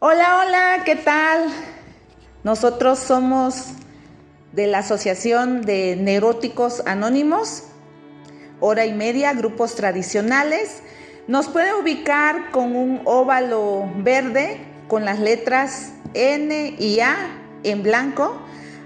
Hola, hola, ¿qué tal? Nosotros somos de la Asociación de Neuróticos Anónimos, Hora y Media, grupos tradicionales. Nos puede ubicar con un óvalo verde con las letras N y A en blanco.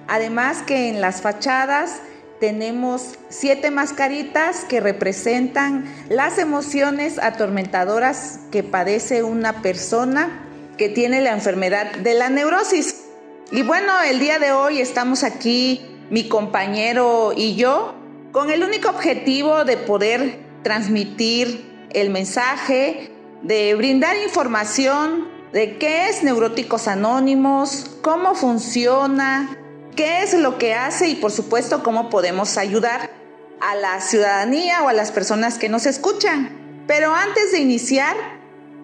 Además que en las fachadas tenemos 7 mascaritas que representan las emociones atormentadoras que padece una persona que tiene la enfermedad de la neurosis. Y bueno, el día de hoy estamos aquí, mi compañero y yo, con el único objetivo de poder transmitir el mensaje, de brindar información de qué es Neuróticos Anónimos, cómo funciona, qué es lo que hace y por supuesto cómo podemos ayudar a la ciudadanía o a las personas que nos escuchan. Pero antes de iniciar,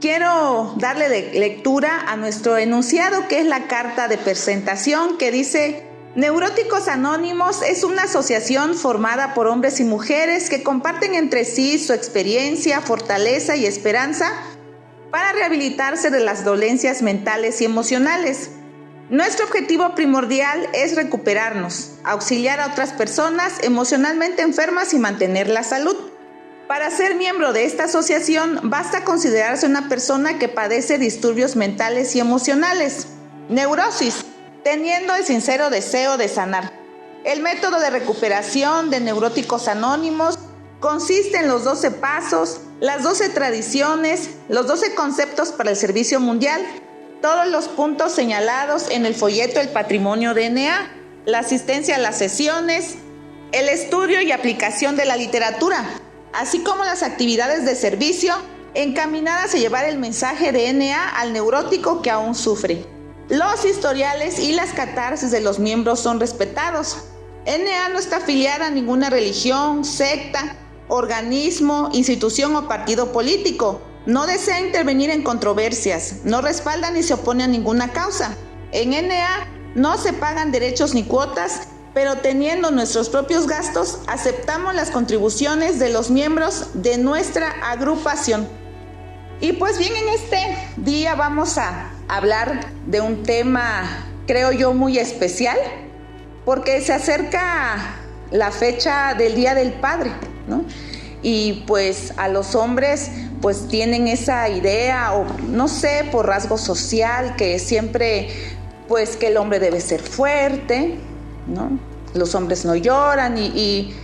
quiero darle lectura a nuestro enunciado, que es la carta de presentación, que dice: Neuróticos Anónimos es una asociación formada por hombres y mujeres que comparten entre sí su experiencia, fortaleza y esperanza para rehabilitarse de las dolencias mentales y emocionales. Nuestro objetivo primordial es recuperarnos, auxiliar a otras personas emocionalmente enfermas y mantener la salud. Para ser miembro de esta asociación, basta considerarse una persona que padece disturbios mentales y emocionales, neurosis, teniendo el sincero deseo de sanar. El método de recuperación de Neuróticos Anónimos consiste en los 12 pasos, las 12 tradiciones, los 12 conceptos para el servicio mundial, todos los puntos señalados en el folleto El Patrimonio DNA, la asistencia a las sesiones, el estudio y aplicación de la literatura, así como las actividades de servicio encaminadas a llevar el mensaje de NA al neurótico que aún sufre. Los historiales y las catarsis de los miembros son respetados. NA no está afiliada a ninguna religión, secta, organismo, institución o partido político. No desea intervenir en controversias, no respalda ni se opone a ninguna causa. En NA no se pagan derechos ni cuotas, pero teniendo nuestros propios gastos, aceptamos las contribuciones de los miembros de nuestra agrupación. Y pues bien, en este día vamos a hablar de un tema, creo yo, muy especial, porque se acerca la fecha del Día del Padre, ¿no? Y pues a los hombres pues tienen esa idea, o no sé, por rasgo social, que siempre pues que el hombre debe ser fuerte, ¿no? Los hombres no lloran y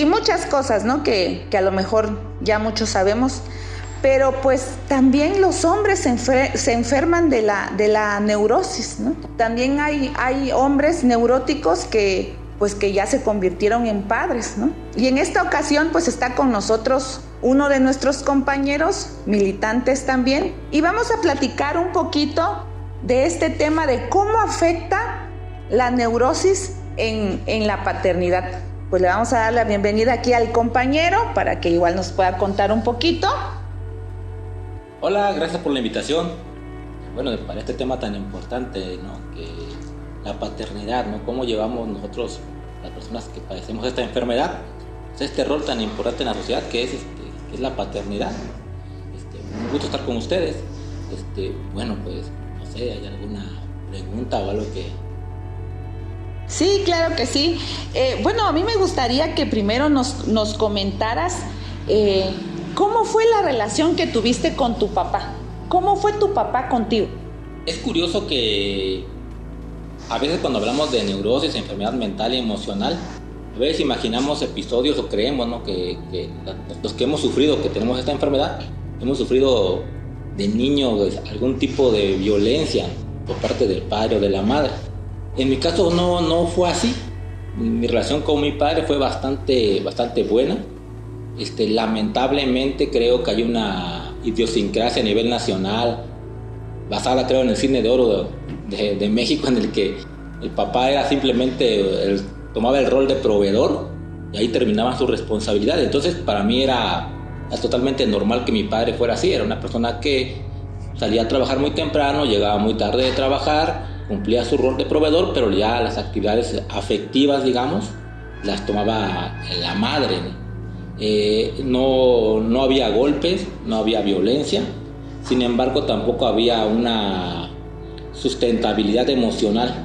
muchas cosas, ¿no? Que a lo mejor ya muchos sabemos, pero pues también los hombres se enferman de la neurosis, ¿no? También hay hombres neuróticos que ya se convirtieron en padres, ¿no? Y en esta ocasión pues está con nosotros uno de nuestros compañeros, militantes también, y vamos a platicar un poquito de este tema de cómo afecta la neurosis en la paternidad. Pues le vamos a dar la bienvenida aquí al compañero para que igual nos pueda contar un poquito. Hola, gracias por la invitación. Bueno, para este tema tan importante, ¿no? Que la paternidad, ¿no? Cómo llevamos nosotros, las personas que padecemos esta enfermedad, pues este rol tan importante en la sociedad que es la paternidad. Un gusto estar con ustedes. Bueno, pues no sé, ¿hay alguna pregunta o algo que...? Sí, claro que sí. Bueno, a mí me gustaría que primero nos comentaras cómo fue la relación que tuviste con tu papá. ¿Cómo fue tu papá contigo? Es curioso que a veces cuando hablamos de neurosis, enfermedad mental y emocional, a veces imaginamos episodios o creemos, ¿no? que los que hemos sufrido, que tenemos esta enfermedad, hemos sufrido de niño algún tipo de violencia por parte del padre o de la madre. En mi caso no fue así. Mi relación con mi padre fue bastante buena. Lamentablemente creo que hay una idiosincrasia a nivel nacional, basada creo en el cine de oro de México, en el que el papá era simplemente, tomaba el rol de proveedor y ahí terminaba su responsabilidad. Entonces para mí era totalmente normal que mi padre fuera así. Era una persona que salía a trabajar muy temprano, llegaba muy tarde de trabajar, cumplía su rol de proveedor, pero ya las actividades afectivas, digamos, las tomaba la madre, ¿no? No había golpes, no había violencia, Sin embargo, tampoco había una sustentabilidad emocional.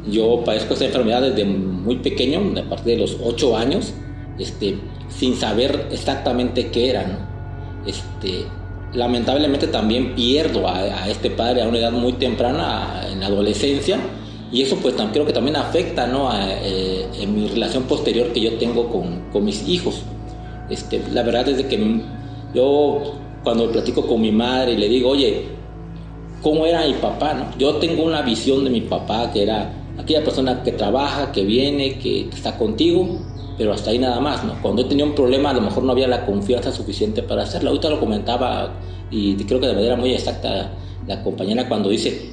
Yo padezco esta enfermedad desde muy pequeño, a partir de los 8 años, sin saber exactamente qué era, ¿no? Lamentablemente también pierdo a este padre a una edad muy temprana, en la adolescencia, y eso pues creo que también afecta, ¿no? En mi relación posterior que yo tengo con mis hijos. La verdad es de que yo cuando platico con mi madre y le digo, oye, ¿cómo era mi papá, no? Yo tengo una visión de mi papá que era aquella persona que trabaja, que viene, que está contigo, pero hasta ahí nada más, ¿no? Cuando he tenido un problema a lo mejor no había la confianza suficiente para hacerlo. Ahorita lo comentaba y creo que de manera muy exacta la compañera cuando dice,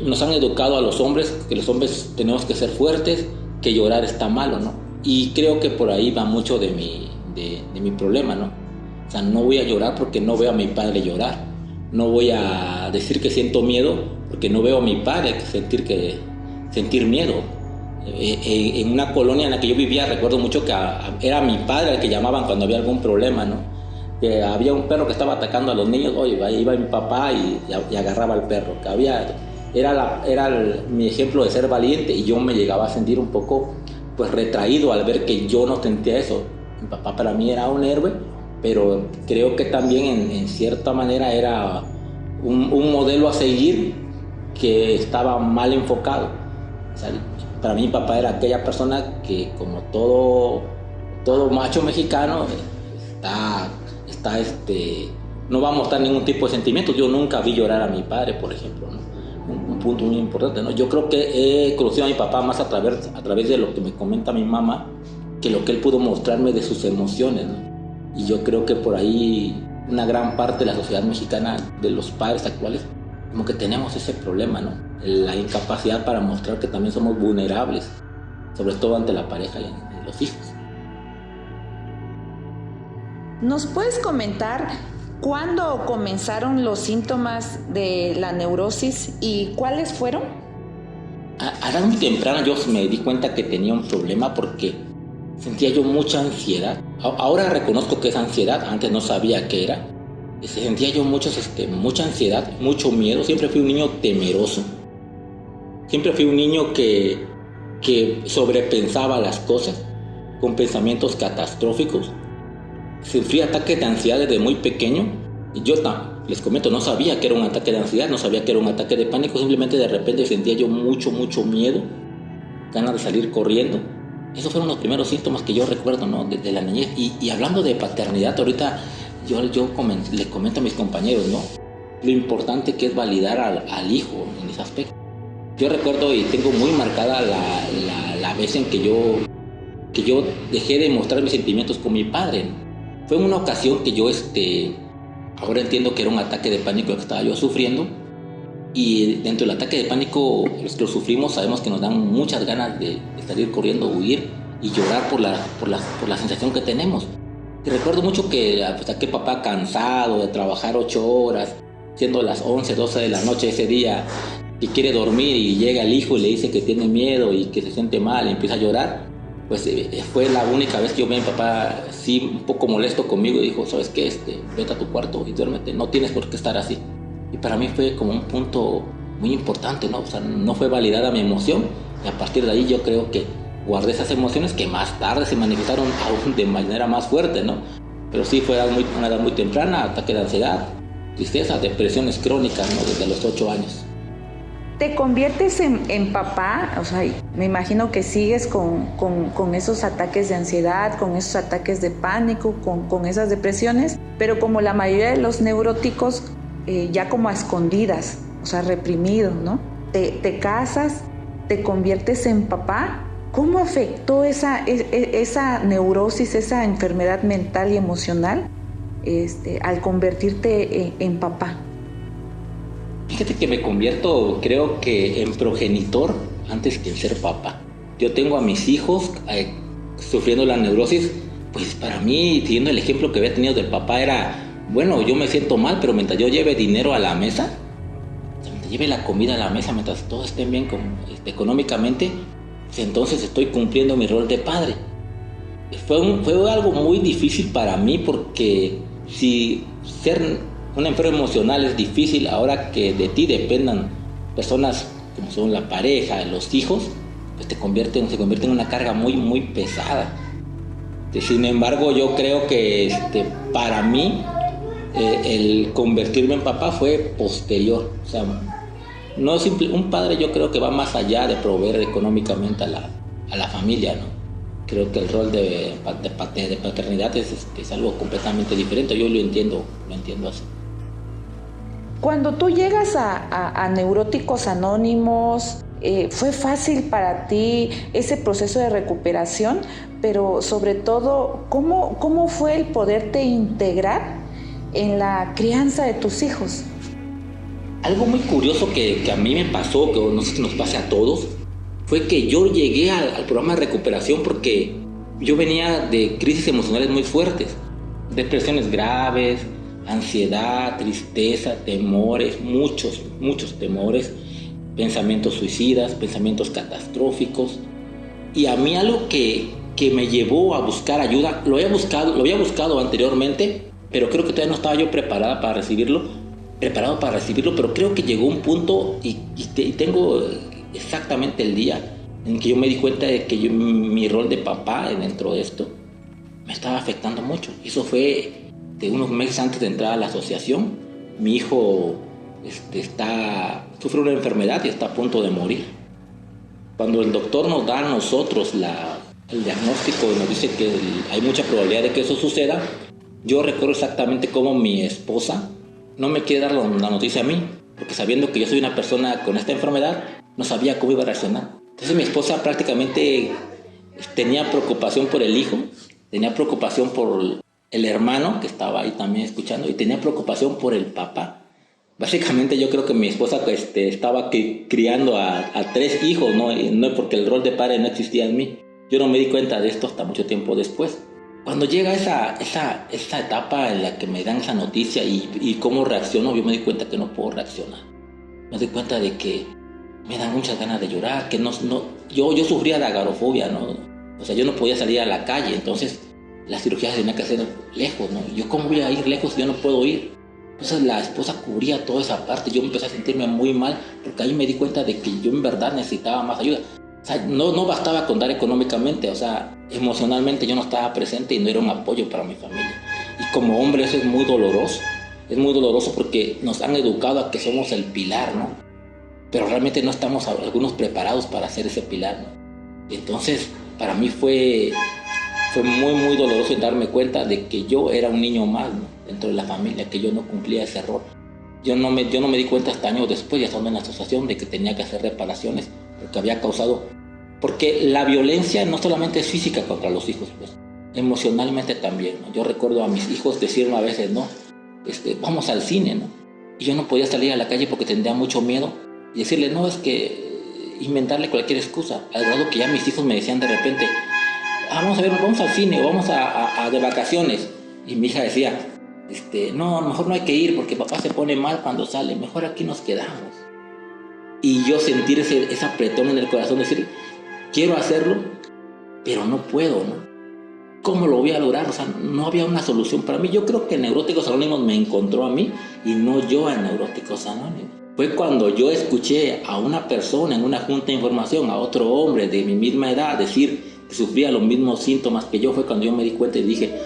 nos han educado a los hombres que los hombres tenemos que ser fuertes, que llorar está malo, ¿no? Y creo que por ahí va mucho de mi problema, ¿no? O sea, no voy a llorar porque no veo a mi padre llorar. No voy a decir que siento miedo porque no veo a mi padre sentir miedo. En una colonia en la que yo vivía recuerdo mucho que era mi padre el que llamaban cuando había algún problema, ¿no? Que había un perro que estaba atacando a los niños, oye, iba mi papá y agarraba al perro. Que era mi ejemplo de ser valiente, y yo me llegaba a sentir un poco pues retraído al ver que yo no sentía eso. Mi papá para mí era un héroe, pero creo que también en cierta manera era un modelo a seguir que estaba mal enfocado. O sea, para mí mi papá era aquella persona que, como todo macho mexicano, no va a mostrar ningún tipo de sentimientos. Yo nunca vi llorar a mi padre, por ejemplo, ¿no? Un punto muy importante, ¿no? Yo creo que he conocido a mi papá más a través de lo que me comenta mi mamá, que lo que él pudo mostrarme de sus emociones, ¿no? Y yo creo que por ahí una gran parte de la sociedad mexicana, de los padres actuales, como que tenemos ese problema, ¿no? La incapacidad para mostrar que también somos vulnerables, sobre todo ante la pareja y los hijos. ¿Nos puedes comentar cuándo comenzaron los síntomas de la neurosis y cuáles fueron? A edad muy temprana yo me di cuenta que tenía un problema porque sentía yo mucha ansiedad. Ahora reconozco que es ansiedad, antes no sabía qué era. Sentía yo mucha ansiedad, mucho miedo. Siempre fui un niño temeroso. Siempre fui un niño que sobrepensaba las cosas, con pensamientos catastróficos. Sufrí ataques de ansiedad desde muy pequeño. Yo les comento, no sabía que era un ataque de ansiedad, no sabía que era un ataque de pánico. Simplemente de repente sentía yo mucho miedo, ganas de salir corriendo. Esos fueron los primeros síntomas que yo recuerdo, ¿no? Desde la niñez. Y hablando de paternidad, ahorita yo les comento a mis compañeros, ¿no? Lo importante que es validar al hijo en ese aspecto. Yo recuerdo y tengo muy marcada la vez en que yo dejé de mostrar mis sentimientos con mi padre, ¿no? Fue en una ocasión que yo, ahora entiendo que era un ataque de pánico que estaba yo sufriendo. Y dentro del ataque de pánico, los que lo sufrimos sabemos que nos dan muchas ganas de salir corriendo, huir y llorar por la sensación que tenemos. Y recuerdo mucho que aquel papá cansado de trabajar 8 horas, siendo las 11, 12 de la noche ese día, y quiere dormir y llega el hijo y le dice que tiene miedo y que se siente mal y empieza a llorar. Pues fue la única vez que yo vi a mi papá sí un poco molesto conmigo y dijo, ¿sabes qué? Vete a tu cuarto y duérmete, no tienes por qué estar así. Y para mí fue como un punto muy importante, ¿no? O sea, no fue validada mi emoción, y a partir de ahí yo creo que guardé esas emociones que más tarde se manifestaron aún de manera más fuerte, ¿no? Pero sí fue una edad muy temprana, ataque de ansiedad, tristeza, depresiones crónicas, ¿no? Desde los 8 años. ¿Te conviertes en papá? O sea, me imagino que sigues con esos ataques de ansiedad, con esos ataques de pánico, con esas depresiones, pero como la mayoría de los neuróticos, ya como a escondidas, o sea, reprimido, ¿no? Te casas, te conviertes en papá. ¿Cómo afectó esa neurosis, esa enfermedad mental y emocional al convertirte en papá? Fíjate que me convierto, creo que en progenitor antes que en ser papá. Yo tengo a mis hijos sufriendo la neurosis, pues para mí, siguiendo el ejemplo que había tenido del papá, era, bueno, yo me siento mal, pero mientras yo lleve dinero a la mesa, mientras lleve la comida a la mesa, mientras todos estén bien económicamente, pues entonces estoy cumpliendo mi rol de padre. Fue algo muy difícil para mí porque si ser un enfermo emocional es difícil. Ahora que de ti dependan personas como son la pareja, los hijos, pues se convierte en una carga muy, muy pesada. Sin embargo, yo creo que para mí el convertirme en papá fue posterior. O sea, no simple, un padre yo creo que va más allá de proveer económicamente a la familia, ¿no? Creo que el rol de paternidad es algo completamente diferente. Yo lo entiendo así. Cuando tú llegas a Neuróticos Anónimos, ¿fue fácil para ti ese proceso de recuperación? Pero sobre todo, ¿cómo fue el poderte integrar en la crianza de tus hijos? Algo muy curioso que a mí me pasó, que no sé si nos pase a todos, fue que yo llegué al programa de recuperación porque yo venía de crisis emocionales muy fuertes, depresiones graves, ansiedad, tristeza, temores, muchos temores, pensamientos suicidas, pensamientos catastróficos. Y a mí algo que me llevó a buscar ayuda, lo había buscado anteriormente, pero creo que todavía no estaba yo preparado para recibirlo, pero creo que llegó un punto y tengo exactamente el día en que yo me di cuenta de que mi rol de papá dentro de esto me estaba afectando mucho. Eso fue de unos meses antes de entrar a la asociación. Mi hijo sufre una enfermedad y está a punto de morir. Cuando el doctor nos da a nosotros el diagnóstico y nos dice que hay mucha probabilidad de que eso suceda, yo recuerdo exactamente cómo mi esposa no me quiere dar la noticia a mí, porque sabiendo que yo soy una persona con esta enfermedad, no sabía cómo iba a reaccionar. Entonces mi esposa prácticamente tenía preocupación por el hijo, tenía preocupación por el hermano que estaba ahí también escuchando y tenía preocupación por el papá. Básicamente yo creo que mi esposa estaba criando a 3 hijos, ¿no? Porque el rol de padre no existía en mí. Yo no me di cuenta de esto hasta mucho tiempo después. Cuando llega esa etapa en la que me dan esa noticia y cómo reacciono, yo me di cuenta que no puedo reaccionar. Me di cuenta de que me dan muchas ganas de llorar, que yo sufría de agorafobia, ¿no? O sea, yo no podía salir a la calle, entonces la cirugía se tenía que hacer lejos, ¿no? Yo cómo voy a ir lejos si yo no puedo ir. Entonces la esposa cubría toda esa parte, yo empecé a sentirme muy mal porque ahí me di cuenta de que yo en verdad necesitaba más ayuda. O sea, no bastaba con dar económicamente, o sea, emocionalmente yo no estaba presente y no era un apoyo para mi familia. Y como hombre eso es muy doloroso porque nos han educado a que somos el pilar, ¿no? Pero realmente no estamos algunos preparados para ser ese pilar, ¿no? Entonces para mí fue muy, muy doloroso darme cuenta de que yo era un niño más, ¿no? Dentro de la familia, que yo no cumplía ese rol. Yo no me di cuenta hasta años después, ya estando en la asociación, de que tenía que hacer reparaciones porque había causado. Porque la violencia no solamente es física contra los hijos, pues, emocionalmente también, ¿no? Yo recuerdo a mis hijos decirme a veces, no, vamos al cine, ¿no? Y yo no podía salir a la calle porque tendría mucho miedo y decirle, no, es que inventarle cualquier excusa, al grado que ya mis hijos me decían de repente, vamos al cine o vamos a de vacaciones. Y mi hija decía, no, a lo mejor no hay que ir porque papá se pone mal cuando sale, mejor aquí nos quedamos. Y yo sentir ese apretón en el corazón, decir, quiero hacerlo, pero no puedo, ¿no? ¿Cómo lo voy a lograr? O sea, no había una solución para mí. Yo creo que Neuróticos Anónimos me encontró a mí y no yo a Neuróticos Anónimos. Fue cuando yo escuché a una persona en una junta de información, a otro hombre de mi misma edad, decir que sufría los mismos síntomas que yo, fue cuando yo me di cuenta y dije,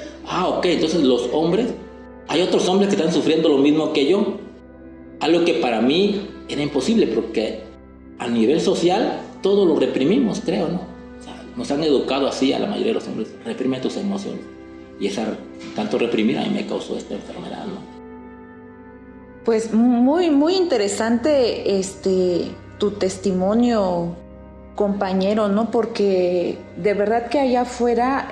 ok, entonces los hombres, hay otros hombres que están sufriendo lo mismo que yo. Algo que para mí era imposible porque a nivel social todo lo reprimimos, creo, ¿no? O sea, nos han educado así a la mayoría de los hombres, reprime tus emociones. Y tanto reprimir a mí me causó esta enfermedad, ¿no? Pues muy, muy interesante tu testimonio, compañero, ¿no? Porque de verdad que allá afuera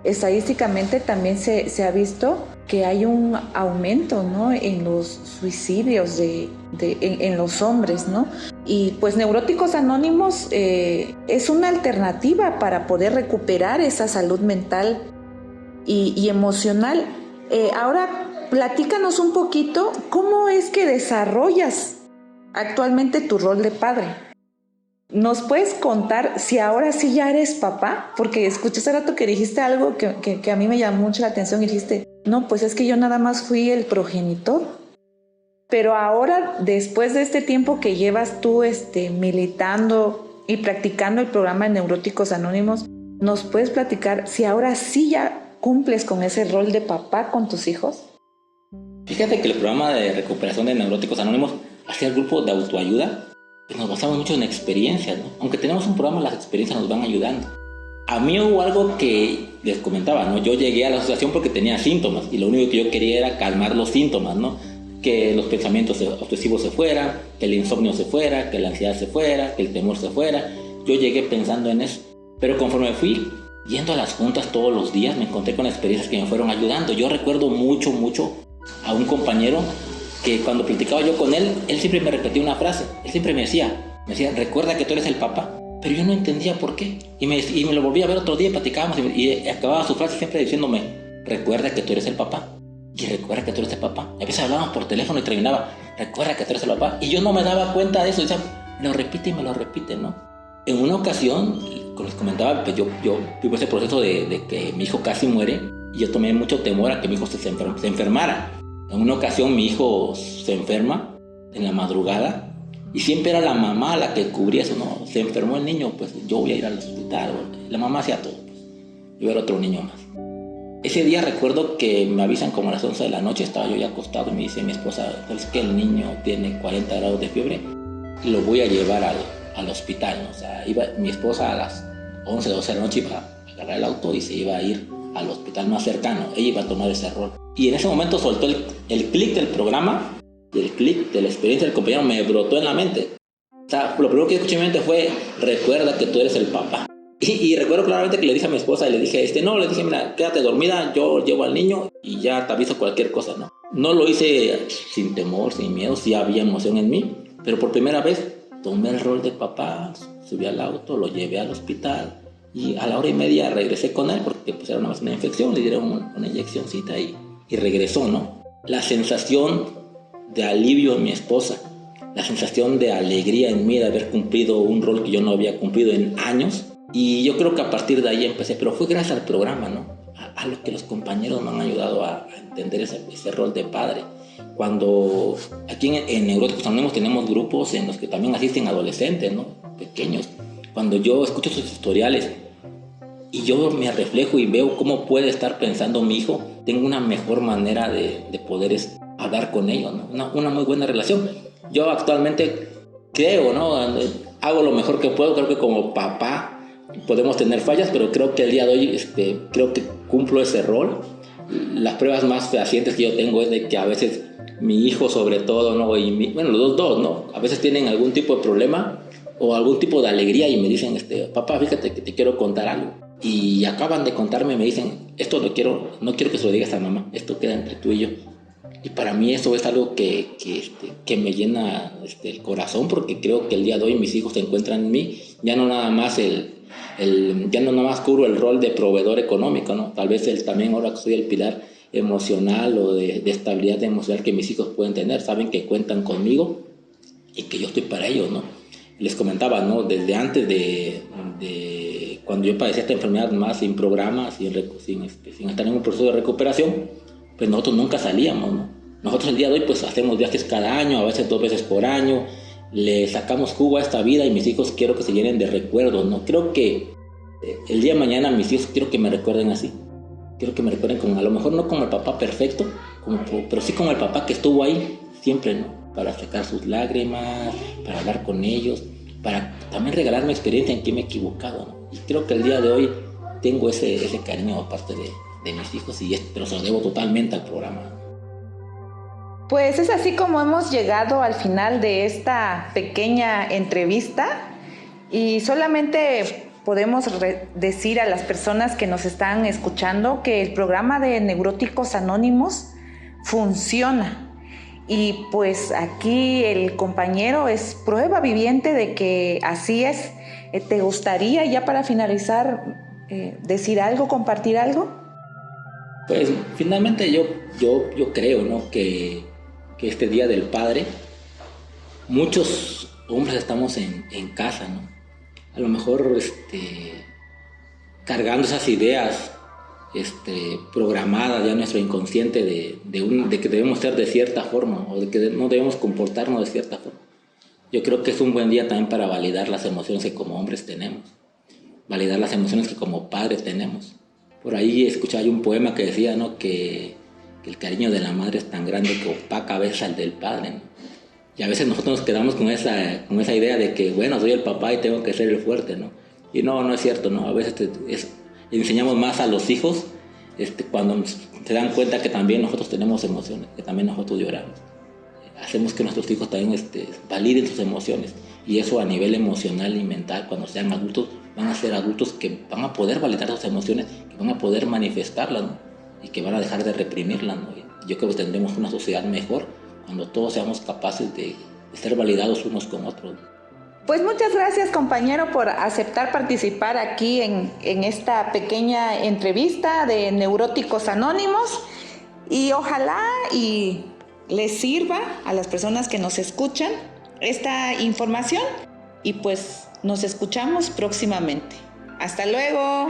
estadísticamente también se ha visto que hay un aumento, ¿no? En los suicidios en los hombres, ¿no? Y pues Neuróticos Anónimos es una alternativa para poder recuperar esa salud mental y emocional. Ahora platícanos un poquito cómo es que desarrollas actualmente tu rol de padre. ¿Nos puedes contar si ahora sí ya eres papá? Porque escuché hace rato que dijiste algo que a mí me llamó mucho la atención y dijiste, no, pues es que yo nada más fui el progenitor. Pero ahora, después de este tiempo que llevas tú militando y practicando el programa de Neuróticos Anónimos, ¿nos puedes platicar si ahora sí ya cumples con ese rol de papá con tus hijos? Fíjate que el programa de recuperación de Neuróticos Anónimos hacia el grupo de autoayuda, pues nos basamos mucho en experiencias, ¿no? Aunque tenemos un programa, las experiencias nos van ayudando. A mí hubo algo que les comentaba, ¿no? Yo llegué a la asociación porque tenía síntomas y lo único que yo quería era calmar los síntomas, ¿no? Que los pensamientos obsesivos se fueran, que el insomnio se fuera, que la ansiedad se fuera, que el temor se fuera. Yo llegué pensando en eso, pero conforme fui yendo a las juntas todos los días me encontré con experiencias que me fueron ayudando. Yo recuerdo mucho a un compañero que cuando platicaba yo con él siempre me repetía una frase. Él siempre me decía, recuerda que tú eres el papá. Pero yo no entendía por qué. Y me lo volví a ver otro día, platicábamos y acababa su frase siempre diciéndome, recuerda que tú eres el papá. Y recuerda que tú eres el papá. Y a veces hablábamos por teléfono y terminaba, recuerda que tú eres el papá. Y yo no me daba cuenta de eso. Decía, me lo repite, ¿no? En una ocasión, como les comentaba, pues yo vivo ese proceso de que mi hijo casi muere. Y yo tomé mucho temor a que mi hijo se enfermara. En una ocasión mi hijo se enferma en la madrugada. Y siempre era la mamá la que cubría eso, ¿no? Se enfermó el niño, pues yo voy a ir al hospital. La mamá hacía todo, pues. Yo era otro niño más. Ese día recuerdo que me avisan como a las 11 de la noche, estaba yo ya acostado y me dice mi esposa, es que el niño tiene 40 grados de fiebre y lo voy a llevar al hospital, ¿no? O sea, iba mi esposa a las 11, 12 de la noche iba a agarrar el auto y se iba a ir al hospital más cercano. Ella iba a tomar ese rol. Y en ese momento soltó el clic del programa. Y el clic de la experiencia del compañero me brotó en la mente. O sea, lo primero que escuché en mi mente fue, recuerda que tú eres el papá. Y recuerdo claramente que le dije a mi esposa y le dije, le dije, mira, quédate dormida, yo llevo al niño y ya te aviso cualquier cosa, ¿no? No lo hice sin temor, sin miedo, sí había emoción en mí, pero por primera vez tomé el rol de papá, subí al auto, lo llevé al hospital y a la 1:30 regresé con él porque pues era una infección, le dieron una inyeccióncita y regresó, ¿no? La sensación de alivio en mi esposa, la sensación de alegría en mí de haber cumplido un rol que yo no había cumplido en años. Y yo creo que a partir de ahí empecé, pero fue gracias al programa, ¿no? A lo que los compañeros me han ayudado a entender ese rol de padre. Cuando aquí en Neuróticos Anónimos tenemos grupos en los que también asisten adolescentes, ¿no? Pequeños. Cuando yo escucho sus historiales y yo me reflejo y veo cómo puede estar pensando mi hijo, tengo una mejor manera de poder hablar con ellos, ¿no? Una muy buena relación. Yo actualmente creo, ¿no? Hago lo mejor que puedo. Creo que como papá podemos tener fallas, pero creo que el día de hoy creo que cumplo ese rol. Las pruebas más fehacientes que yo tengo es de que a veces mi hijo sobre todo, ¿no? Y los dos, ¿no? A veces tienen algún tipo de problema o algún tipo de alegría y me dicen, papá, fíjate que te quiero contar algo. Y acaban de contarme, me dicen, esto no quiero que se lo digas a mamá, esto queda entre tú y yo. Y para mí eso es algo que me llena el corazón, porque creo que el día de hoy mis hijos se encuentran en mí, ya no nada más ya no nada más cubro el rol de proveedor económico, ¿no? Tal vez también ahora soy el pilar emocional o de estabilidad emocional que mis hijos pueden tener, saben que cuentan conmigo y que yo estoy para ellos, ¿no? Les comentaba, ¿no? Desde antes de cuando yo padecía esta enfermedad más sin programa, sin estar en un proceso de recuperación, pues nosotros nunca salíamos, ¿no? Nosotros el día de hoy pues hacemos viajes cada año, a veces 2 veces por año, le sacamos jugo a esta vida y mis hijos quiero que se llenen de recuerdos, ¿no? Creo que el día de mañana mis hijos quiero que me recuerden así. Quiero que me recuerden a lo mejor no como el papá perfecto, pero sí como el papá que estuvo ahí siempre, ¿no? Para sacar sus lágrimas, para hablar con ellos, para también regalarme experiencia en que me he equivocado, ¿no? Y creo que el día de hoy tengo ese cariño aparte de mis hijos, pero se lo debo totalmente al programa. Pues es así como hemos llegado al final de esta pequeña entrevista y solamente podemos decir a las personas que nos están escuchando que el programa de Neuróticos Anónimos funciona. Y pues aquí el compañero es prueba viviente de que así es. ¿Te gustaría ya para finalizar decir algo, compartir algo? Pues finalmente yo creo, ¿no? que este Día del Padre, muchos hombres estamos en casa, ¿no? A lo mejor cargando esas ideas programada ya nuestro inconsciente de que debemos ser de cierta forma o de que no debemos comportarnos de cierta forma. Yo creo que es un buen día también para validar las emociones que como hombres tenemos, validar las emociones que como padres tenemos. Por ahí escuchaba yo un poema que decía, ¿no?, que el cariño de la madre es tan grande que opaca a veces al del padre, ¿no? Y a veces nosotros nos quedamos con esa idea de que, bueno, soy el papá y tengo que ser el fuerte, ¿no? Y no es cierto, ¿no? A veces enseñamos más a los hijos cuando se dan cuenta que también nosotros tenemos emociones, que también nosotros lloramos. Hacemos que nuestros hijos también validen sus emociones, y eso a nivel emocional y mental, cuando sean adultos, van a ser adultos que van a poder validar sus emociones, que van a poder manifestarlas, ¿no? Y que van a dejar de reprimirlas, ¿no? Yo creo que tendremos una sociedad mejor cuando todos seamos capaces de ser validados unos con otros. Pues muchas gracias, compañero, por aceptar participar aquí en esta pequeña entrevista de Neuróticos Anónimos, y ojalá y les sirva a las personas que nos escuchan esta información, y pues nos escuchamos próximamente. Hasta luego.